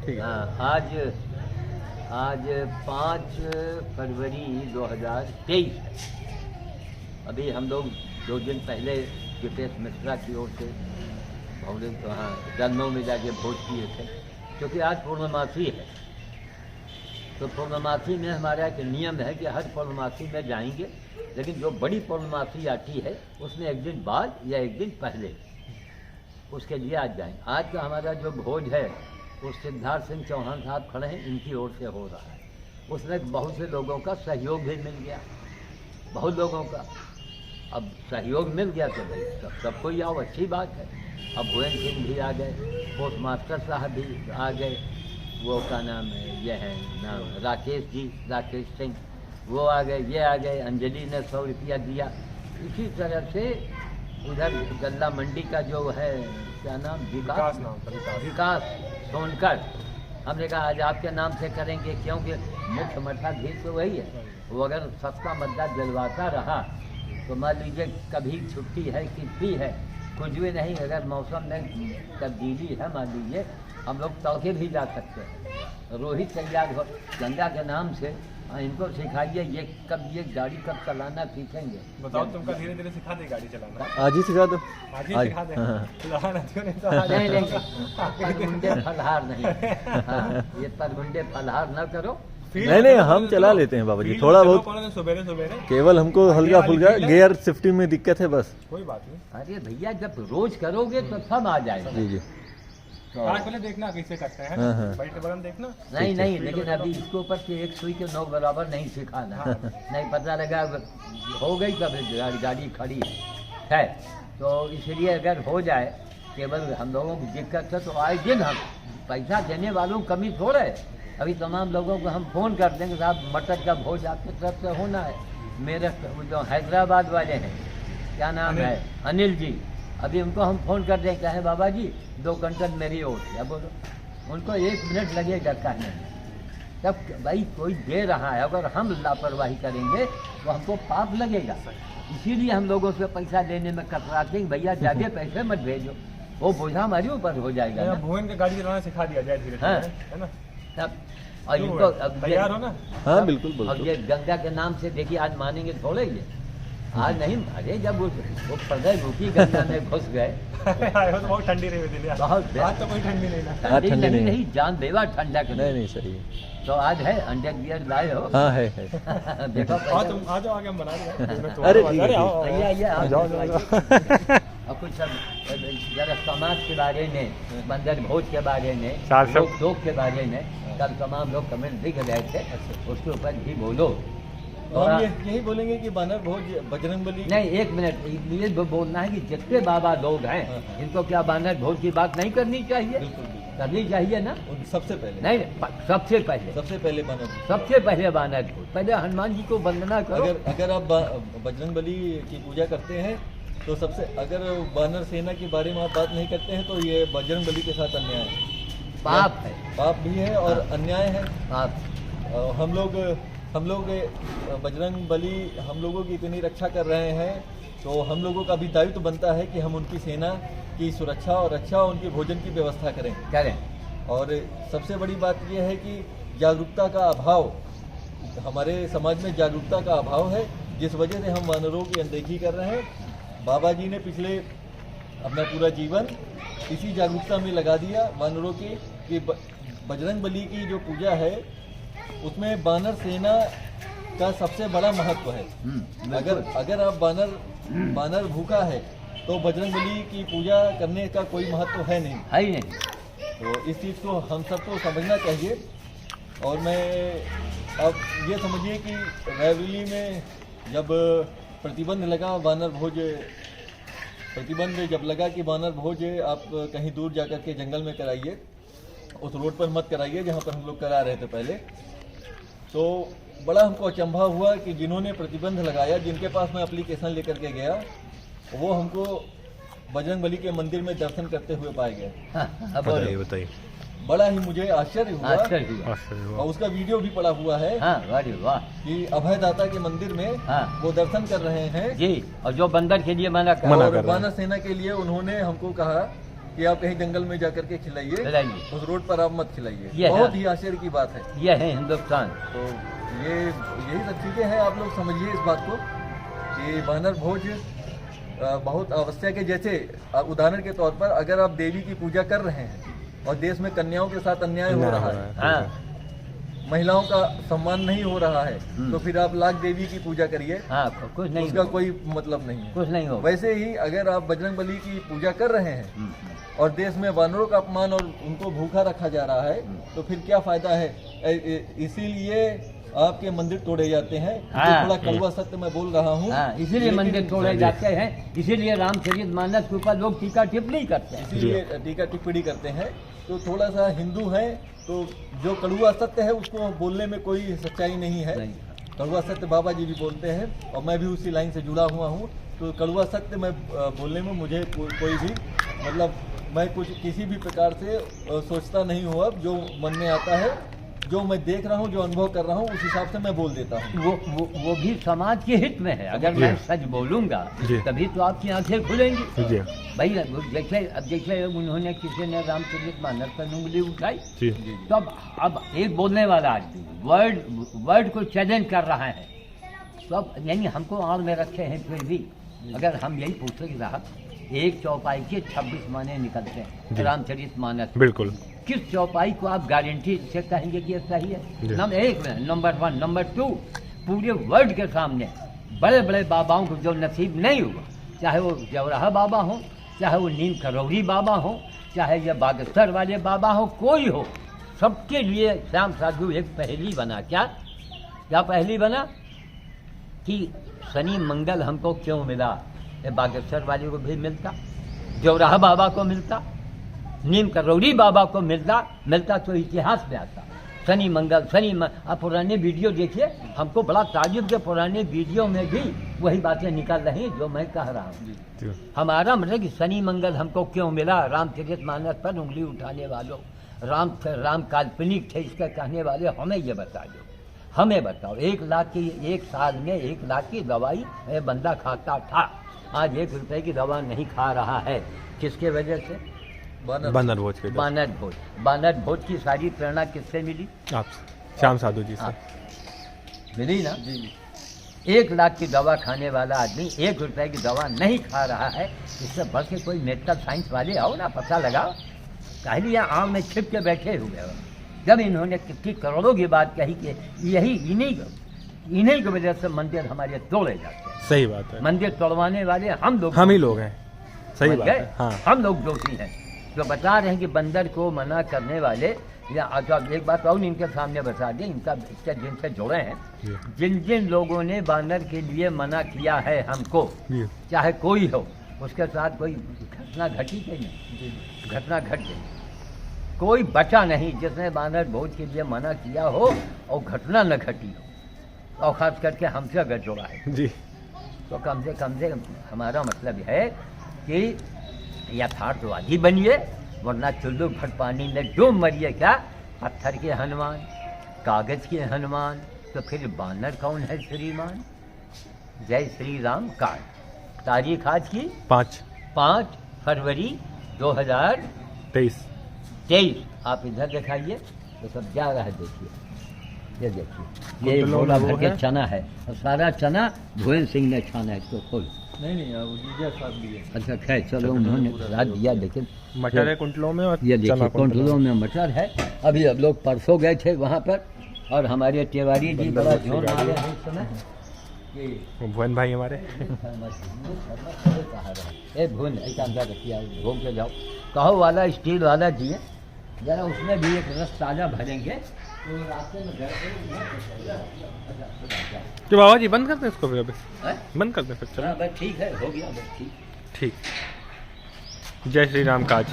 ठीक है। आज 5 फरवरी 2023 है। अभी हम लोग 2 दिन पहले जितेश मिश्रा की ओर से भौगोलिक वहाँ जन्मों में जाके भोज किए थे, क्योंकि आज पूर्णमासी है। तो पूर्णमासी में हमारा एक नियम है कि हर पूर्णमासी में जाएंगे, लेकिन जो बड़ी पूर्णमासी आती है उसमें एक दिन बाद या एक दिन पहले उसके लिए आज जाएंगे। आज का हमारा जो भोज है वो सिद्धार्थ सिंह चौहान साहब खड़े हैं, इनकी ओर से हो रहा है। उसमें बहुत से लोगों का सहयोग भी मिल गया, बहुत लोगों का। अब सहयोग मिल गया तो भाई सबको ही आओ, अच्छी बात है। अब भुवन सिंह भी आ गए, पोस्ट मास्टर साहब भी आ गए, वो का नाम है यह है नाम राकेश जी, राकेश सिंह वो आ गए, ये आ गए। अंजलि ने 100 रुपया दिया। इसी तरह से उधर गल्ला मंडी का जो है क्या नाम विकास सोनकर, हमने कहा आज आपके नाम से करेंगे, क्योंकि मुख्य मठाधीश तो वही है। वो अगर सस्ता मद्दा दिलवाता रहा तो मान लीजिए कभी छुट्टी है कितनी है कुछ भी नहीं, अगर मौसम में तब्दीली है मान लीजिए हम लोग तड़के भी जा सकते हैं। रोहित तैयार हो गंगा के नाम से, इनको सिखाइए ये गाड़ी कब चलाना सीखेंगे। बताओ तुमका धीरे धीरे सिखा दे गाड़ी चलाना। आज ही सिखा दो, आज ही सिखा दे। परगुंडे फलहार नहीं, ये परगुंडे फलहार न करो। नहीं हम चला लेते हैं बाबा जी, थोड़ा बहुत सुबेरे सुबेरे केवल हमको हल्का फुल्का गियर शिफ्टिंग में दिक्कत है बस। कोई बात नहीं। अरे भैया जब रोज करोगे तो सब आ जाएगा। जी जी तो आज पहले देखना कैसे करते हैं, बैठ के बगल देखना। नहीं लेकिन अभी इसके ऊपर से एक सुई के 9 बराबर नहीं सिखाना। नहीं पता लगा हो गई तब गाड़ी खड़ी है। तो इसलिए अगर हो जाए, केवल हम लोगों की दिक्कत है तो आए दिन हम पैसा देने वालों की कमी थोड़ा है। अभी तमाम लोगों को हम फ़ोन कर देंगे साहब मटर का भोज आपकी तरफ से होना है। मेरे जो हैदराबाद वाले हैं क्या नाम है अनिल जी, अभी उनको हम फ़ोन कर दें, कहें बाबा जी 2 क्विंटल मेरी ओर से। अब बोलो उनको 1 मिनट लगेगा कहने में। तब भाई कोई दे रहा है, अगर हम लापरवाही करेंगे तो हमको पाप लगेगा। इसीलिए हम लोगों से पैसा लेने में कतराते हैं, भैया ज़्यादा पैसे मत भेजो, वो बोझा हमारे ऊपर हो जाएगा। भुवन के गाड़ी चलाना सिखा दिया जाए धीरे धीरे, है ना। तब और इनको तैयार हो ना। हाँ बिल्कुल अब ये गंगा के नाम से देखिए आज मानेंगे थोड़े ये आज नहीं। अरे जब वो प्रदय भूखी गंगा में घुस गए तो बहुत ठंडी रही हुई थी। बहुत आज तो कोई ठंडी नहीं ना। ठंडी नहीं जान देवा ठंडा के नहीं सही। तो आज है अंडरवियर लाए हो। हाँ है देखो तुम आ जाओ आगे, हम बना देंगे। अरे और कुछ सब जरा समाज के बारे में, बंदर भोज के बारे में, लोग के बारे में कल तमाम लोग कमेंट लिख रहे थे, उसके ऊपर भी बोलो। और हम यही बोलेंगे कि बानर भोज बजरंगबली नहीं 1 मिनट ये बोलना है कि जितने बाबा लोग हैं इनको क्या बानर भोज की बात नहीं करनी चाहिए? करनी चाहिए ना। सबसे पहले नहीं सबसे पहले बानर भोज, पहले हनुमान जी को वंदना करो। अगर आप बजरंगबली की पूजा करते हैं तो सबसे, अगर बानर सेना के बारे में आप बात नहीं करते हैं तो ये बजरंगबली के साथ अन्याय है, पाप है, पाप भी है और अन्याय है। पाप हम लोग बजरंगबली हम लोगों की इतनी रक्षा कर रहे हैं, तो हम लोगों का भी दायित्व बनता है कि हम उनकी सेना की सुरक्षा और रक्षा, उनकी भोजन की व्यवस्था करें। और सबसे बड़ी बात यह है कि जागरूकता का अभाव, हमारे समाज में जागरूकता का अभाव है, जिस वजह से हम वानरों की अनदेखी कर रहे हैं। बाबा जी ने पिछले अपना पूरा जीवन इसी जागरूकता में लगा दिया वानरों की, कि बजरंगबली की जो पूजा है उसमें बानर सेना का सबसे बड़ा महत्व है। अगर आप बानर भूखा है तो बजरंगबली की पूजा करने का कोई महत्व है नहीं। तो इस चीज़ को हम सबको समझना चाहिए। और मैं अब ये समझिए कि रायबरेली में जब प्रतिबंध लगा बानर भोज, प्रतिबंध जब लगा कि बानर भोज आप कहीं दूर जाकर के जंगल में कराइए, उस रोड पर मत कराइए जहाँ पर हम लोग करा रहे थे पहले, तो बड़ा हमको अचंभा हुआ कि जिन्होंने प्रतिबंध लगाया, जिनके पास मैं एप्लीकेशन लेकर के गया, वो हमको बजरंगबली के मंदिर में दर्शन करते हुए पाए गए। बताइए। बड़ा ही मुझे आश्चर्य हुआ। और उसका वीडियो भी पड़ा हुआ है कि अभयदाता के मंदिर में वो दर्शन कर रहे हैं जी, और जो बंदर के लिए मना कर, बानर सेना के लिए उन्होंने हमको कहा कि आप कहीं जंगल में जाकर के खिलाइए, खिलाइए। उस रोड पर आप मत खिलाइए। ये बहुत है। ही आश्चर्य की बात है। ये है हिंदुस्तान। तो यही सब चीज़ें हैं। आप लोग समझिए इस बात को कि वानर भोज बहुत आवश्यक है। जैसे उदाहरण के तौर पर अगर आप देवी की पूजा कर रहे हैं और देश में कन्याओं के साथ अन्याय हो रहा है, हाँ महिलाओं का सम्मान नहीं हो रहा है, तो फिर आप लाख देवी की पूजा करिए, हाँ, कुछ नहीं उसका होगा। कोई मतलब नहीं है। कुछ नहीं होगा। वैसे ही अगर आप बजरंग बली की पूजा कर रहे हैं और देश में वानरों का अपमान और उनको भूखा रखा जा रहा है, तो फिर क्या फायदा है। इसीलिए आपके मंदिर तोड़े जाते हैं। हाँ। ये थोड़ा कड़वा सत्य मैं बोल रहा हूँ। हाँ, इसीलिए लेकिन- मंदिर तोड़े जाते हैं, इसीलिए रामचरितमानस के ऊपर लोग टीका टिप्पणी करते हैं। इसीलिए टीका टिप्पणी करते हैं। तो थोड़ा सा हिंदू है तो जो कड़वा सत्य है उसको बोलने में कोई सच्चाई नहीं है। नहीं। कड़वा सत्य बाबा जी भी बोलते हैं और मैं भी उसी लाइन से जुड़ा हुआ हूँ। तो कड़वा सत्य मैं बोलने में मुझे कोई भी मतलब मैं कुछ किसी भी प्रकार से सोचता नहीं हूँ। अब जो मन में आता है, जो मैं देख रहा हूँ, जो अनुभव कर रहा हूँ, उस हिसाब से मैं बोल देता हूँ। वो भी समाज के हित में है। अगर मैं सच बोलूंगा जी। तभी तो आपकी आंखें खुलेंगी। जी भाई जैसे उन्होंने किसी ने रामचरितमानस पर उंगली उठाई, जी तो अब एक बोलने वाला आदमी वर्ड को चैलेंज कर रहा है, तो अब यानी हमको आड़ में रखे हैं। फिर भी अगर हम यही पूछे कि साहब एक चौपाई के 26 माने निकलते हैं रामचरितमानस, बिल्कुल किस चौपाई को आप गारंटी से कहेंगे कि ये सही है? जी। नंबर 1 नंबर 1 नंबर 2 पूरे वर्ल्ड के सामने बड़े बड़े बाबाओं को जो नसीब नहीं हुआ, चाहे वो जवराहा बाबा हो, चाहे वो नीम करौरी बाबा हो, चाहे ये बागेश्वर वाले बाबा हो, कोई हो, सबके लिए श्याम साधु एक पहेली बना। क्या पहेली बना कि शनि मंगल हमको क्यों मिला? ये बागेश्वर वाले को भी मिलता, जवराहा बाबा को मिलता, नीम करौरी बाबा को मिलता तो इतिहास में आता। शनि मंगल आप पुराने वीडियो देखिए, हमको बड़ा ताजुब के पुराने वीडियो में भी वही बातें निकल रही हैं जो मैं कह रहा हूँ। हमारा मतलब कि शनि मंगल हमको क्यों मिला? रामचरितमानस पर उंगली उठाने वालों, राम काल्पनिक थे इसका कहने वाले, हमें ये बता दो, हमें बताओ। 1 लाख की एक साल में 1 लाख की दवाई बंदा खाता था, आज 1 रुपए की दवा नहीं खा रहा है। किसके वजह से? बानर भोज के बानर भोज की सारी प्रेरणा किससे मिली? आप श्याम साधु जी से मिली ना। 1 लाख की दवा खाने वाला आदमी 1 रुपए की दवा नहीं खा रहा है। इससे बढ़ के कोई मेडिकल साइंस वाले आओ ना, पता लगाओ। पहले यहाँ आम में छिप के बैठे हुए हो। जब इन्होंने कितनी करोड़ों की बात कही कि यही इन्हीं की वजह से मंदिर हमारे तोड़े जाते हैं। सही बात है। मंदिर तोड़वाने वाले हम ही लोग हैं। सही बात है। हाँ। हम लोग दोषी हैं जो बता रहे हैं कि बंदर को मना करने वाले। या एक बात और इनके सामने बता दें, इसके जिनसे जुड़े हैं, जिन लोगों ने बानर के लिए मना किया है हमको, चाहे कोई हो, उसके साथ कोई घटना घटी कि नहीं? घटना घट गई। कोई बचा नहीं जिसने बानर भोज के लिए मना किया हो और घटना न घटी हो, और खास करके हमसे अगर जुड़ा है जी। तो कम से कम हमारा मतलब है कि यथार्थवादी बनिए, वरना चुल्लू भर पानी में डूब मरिए। क्या पत्थर के हनुमान, कागज के हनुमान, तो फिर बानर कौन है श्रीमान? जय श्री राम कार्ड। तारीख आज की 5 फरवरी 2023। आप इधर दिखाइए तो सब जा रहा है। देखिए, ये देखिए, ये गोला भर के चना है और सारा चना भुवन सिंह ने छाना है। इसको खोल। नहीं वो जीजा साथ भी है। अच्छा खैर, चलो उन्होंने रात दिया। देखिए मटर है कुंटलों में, और ये देखिए कुंटलों में मटर है। अभी अब लोग परसों गए थे वहाँ पर, और हमारे तिवारी जी बड़ा जोर आ रहे हैं इस समय। भुवन भाई हमारे। ए भुवन, एक अंदर रखिए, घूम के जाओ। कहो वाला स्टील वाला दिए जरा, उसमें भी एक रस ताज़ा भरेंगे तो रास्ते में घर तो बाबा जी बंद करते हैं इसको, फिर अभी है? बंद करते हैं फिर। चलो हाँ बस ठीक है, हो गया बस ठीक। ठीक। जय श्री राम काज।